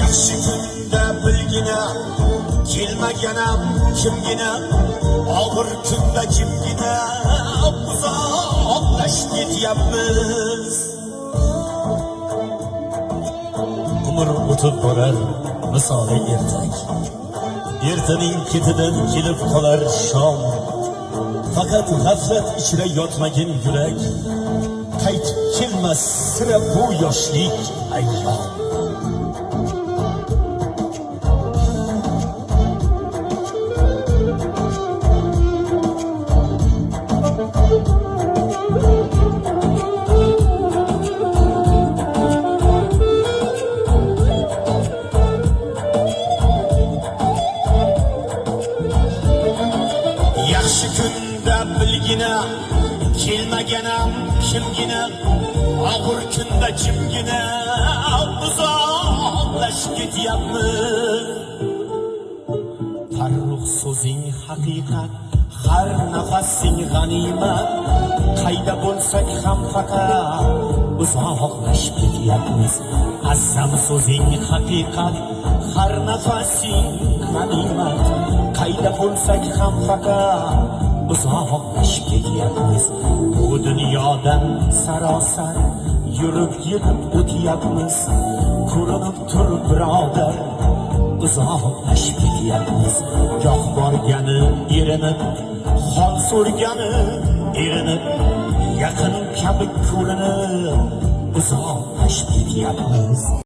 Yaxshi kunda bilgina kelmaganam kimgina, og'ir kunda jimgina uzoqlashib ketyapmiz. Umr o'tib borar misoli ertak, ertaning ketidan kelib qolar shom. Faqat g'aflat ichra yotmagin yurak, qaytib kelmas sira bu yoshlik ayyom. Yaxshi kunda bilgina kelmaganam kimgina, og'ir kunda jimgina uzoqlashib ketyapmiz. Farruh so'zing haqiqat, har nafasing g'animat, qayda bo'lsak ham faqat uzoqlashib ketyapmiz. Azam so'zing haqiqat, har nafasing g'animat, qayda bo'lsak ham faqat uzoqlashib ketyapmiz. Bu dunyodan sarosar yurib yetib o'tyapmiz. Ko'rinib tur birodar, uzoqlashib ketyapmiz. Goh borgani erinib, hol so'rgani erinib, yaqin kabi ko'rinib uzoqlashib ketyapmiz.